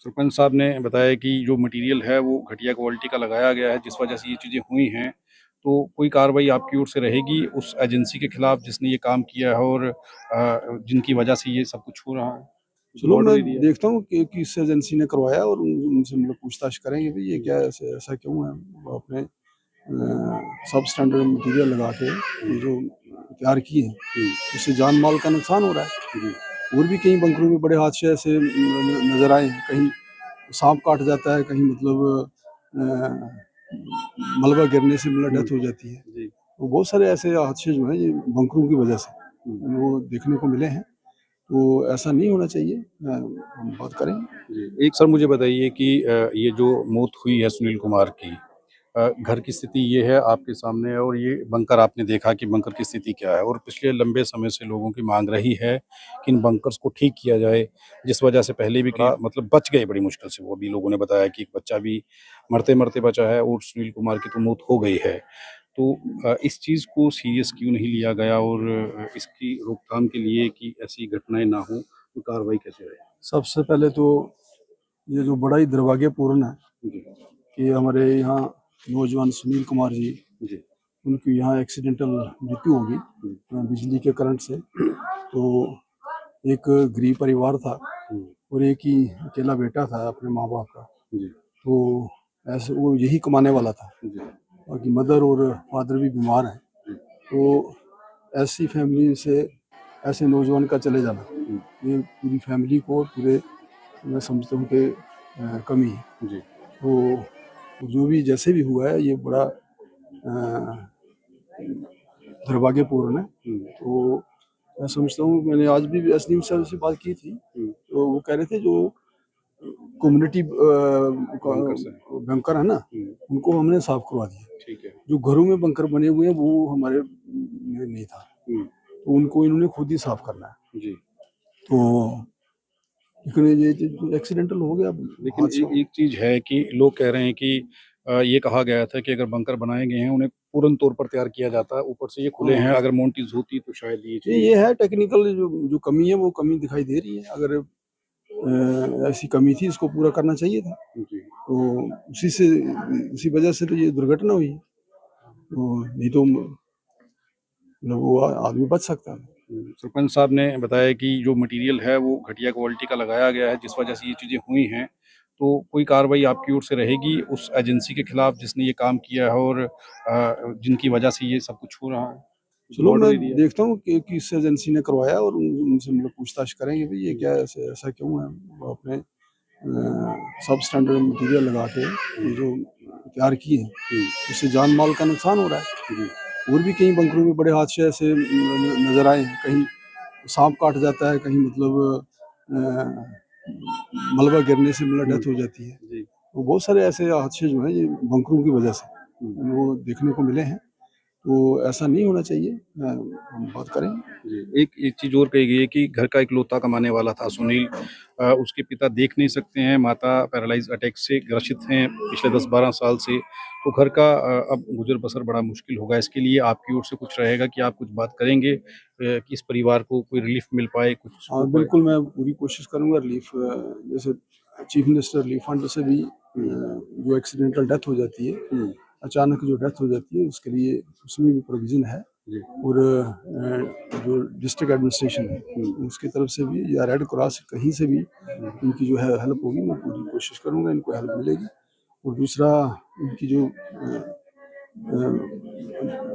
सरपंच साहब ने बताया कि जो मटेरियल है वो घटिया क्वालिटी का लगाया गया है, जिस वजह से ये चीज़ें हुई हैं। तो कोई कार्रवाई आपकी ओर से रहेगी उस एजेंसी के खिलाफ जिसने ये काम किया है और जिनकी वजह से ये सब कुछ हो रहा है? चलो ऑर्डर मैं दे दिया है। देखता हूँ कि किस एजेंसी ने करवाया और उनसे हम लोग पूछताछ करेंगे भाई ये क्या ऐसा क्यों है। वो अपने सब स्टैंडर्ड मटेरियल लगा के ये जो तैयार किए हैं उससे जान माल का नुकसान हो रहा है। और भी कई बंकरों में बड़े हादसे ऐसे नजर आए हैं, कहीं सांप काट जाता है, कहीं मतलब मलबा गिरने से मतलब डेथ हो जाती है। तो बहुत सारे ऐसे हादसे जो हैं ये बंकरों की वजह से वो देखने को मिले हैं। तो ऐसा नहीं होना चाहिए, हम बात करेंगे। जी, एक सर मुझे बताइए कि ये जो मौत हुई है सुनील कुमार की, घर की स्थिति ये है आपके सामने है और ये बंकर आपने देखा कि बंकर की स्थिति क्या है और पिछले लंबे समय से लोगों की मांग रही है कि इन बंकर्स को ठीक किया जाए, जिस वजह से पहले भी कई मतलब बच गए बड़ी मुश्किल से। वो अभी लोगों ने बताया कि एक बच्चा भी मरते-मरते बचा है और सुनील कुमार की तो मौत हो गई है। तो इस चीज़ को सीरियस क्यों नहीं लिया गया और इसकी रोकथाम के लिए कि ऐसी घटनाएँ ना हो, तो कार्रवाई कैसे रहे? सबसे पहले तो ये जो बड़ा ही दुर्भाग्यपूर्ण है जी, कि हमारे यहाँ नौजवान सुनील कुमार जी, जी। उनकी यहाँ एक्सीडेंटल मृत्यु होगी बिजली के करंट से। तो एक गरीब परिवार था और एक ही अकेला बेटा था अपने माँ बाप का। जी, तो ऐसे वो यही कमाने वाला था, जी, बाकी मदर और फादर भी बीमार हैं। तो ऐसी फैमिली से ऐसे नौजवान का चले जाना ये पूरी फैमिली को पूरे मैं समझता हूँ कि कमी है। जी, तो जो भी जैसे भी हुआ है ये बड़ा दुर्भाग्यपूर्ण है। तो मैं समझता हूँ, मैंने आज भी एसडीएम साहब से बात की थी, तो वो कह रहे थे जो कम्युनिटी बंकर्स हैं। बंकर है ना, उनको हमने साफ करवा दिया। ठीक है। जो घरों में बंकर बने हुए हैं वो हमारे में नहीं था, तो उनको इन्होंने खुद ही साफ करना है। जी। तो लेकिन ये एक्सीडेंटल हो गया लेकिन हादसा। एक चीज़ है कि लोग कह रहे हैं कि ये कहा गया था कि अगर बंकर बनाए गए हैं, उन्हें पूर्ण तौर पर तैयार किया जाता, ऊपर से ये खुले हैं, अगर मोंटीज़ होती तो शायद ये ये चीज़। है टेक्निकल जो कमी है वो कमी दिखाई दे रही है। अगर ऐसी कमी थी इसको पूरा करना चाहिए था, जी। तो उसी वजह से तो ये दुर्घटना हुई है। तो नहीं तो मतलब वो आदमी बच सकता है। सरपंच साहब ने बताया कि जो मटेरियल है वो घटिया क्वालिटी का लगाया गया है, जिस वजह से ये चीज़ें हुई हैं। तो कोई कार्रवाई आपकी ओर से रहेगी उस एजेंसी के खिलाफ जिसने ये काम किया है और जिनकी वजह से ये सब कुछ हो रहा है? चलो ऑर्डर मैं दे दिया है। देखता हूँ कि किस एजेंसी ने करवाया और उनसे हम लोग पूछताछ करेंगे भाई ये क्या ऐसा क्यों है। वो अपने सब स्टैंडर्ड मटेरियल लगा के ये जो तैयार किए हैं उससे जान माल का नुकसान हो रहा है। और भी कई बंकरों में बड़े हादसे ऐसे नजर आए हैं, कहीं सांप काट जाता है, कहीं मतलब मलबा गिरने से मतलब डेथ हो जाती है। जी। तो बहुत सारे ऐसे हादसे जो हैं ये बंकरों की वजह से वो देखने को मिले हैं। तो ऐसा नहीं होना चाहिए, हम बात करेंगे। जी, एक चीज़ और कही गई है कि घर का इकलौता कमाने वाला था सुनील। उसके पिता देख नहीं सकते हैं, माता पैरालाइज़ अटैक से ग्रसित हैं पिछले 10-12 साल से। तो घर का अब गुज़र-बसर बड़ा मुश्किल होगा। इसके लिए आपकी ओर से कुछ रहेगा कि आप कुछ बात करेंगे कि इस परिवार को कोई रिलीफ़ मिल पाए, कुछ हो हाँ, पाए? बिल्कुल मैं पूरी कोशिश करूँगा रिलीफ जैसे चीफ मिनिस्टर रिलीफ फंड से भी जो एक्सीडेंटल डेथ हो जाती है, अचानक जो डेथ हो जाती है उसके लिए उसमें भी प्रोविज़न है। जी। और जो डिस्ट्रिक्ट एडमिनिस्ट्रेशन है उसकी तरफ से भी या रेड क्रॉस कहीं से भी इनकी जो है हेल्प होगी, मैं पूरी कोशिश करूँगा इनको हेल्प मिलेगी। और दूसरा इनकी जो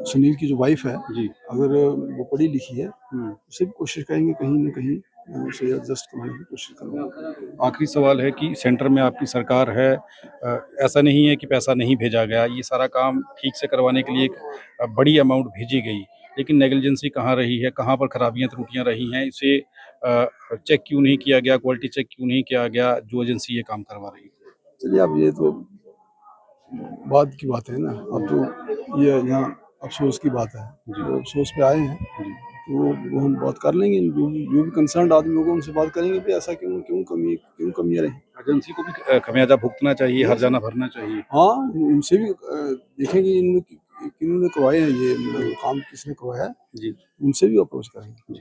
सुनील की जो वाइफ है, जी। अगर वो पढ़ी लिखी है उससे भी कोशिश करेंगे कहीं न कहीं उसे एडजस्ट करवाने की कोशिश करूँगा। आखिरी सवाल है कि सेंटर में आपकी सरकार है। ऐसा नहीं है कि पैसा नहीं भेजा गया, ये सारा काम ठीक से करवाने के लिए एक बड़ी अमाउंट भेजी गई, लेकिन नेग्लिजेंसी कहाँ रही है, कहाँ पर खराबियाँ त्रुटियाँ रही हैं, इसे चेक क्यों नहीं किया गया, क्वालिटी चेक क्यों नहीं किया गया, जो एजेंसी ये काम करवा रही है? चलिए अब ये तो बाद की बात है ना, अब तो ये यहाँ अफ़सोस की बात है। जो अफ़सोस पे आए हैं तो वो हम बात कर लेंगे, जो भी कंसर्न्ड आदमी होगा उनसे बात करेंगे कि ऐसा क्यों कमियाँ रहीं। एजेंसी को भी खमियाजा भुगतना चाहिए, हर्जाना भरना चाहिए। हाँ, उनसे भी देखेंगे इन्होंने किन्होंने करवाए हैं ये मतलब काम किसने करवाया है, जी। उनसे भी अप्रोच करेंगे। जी।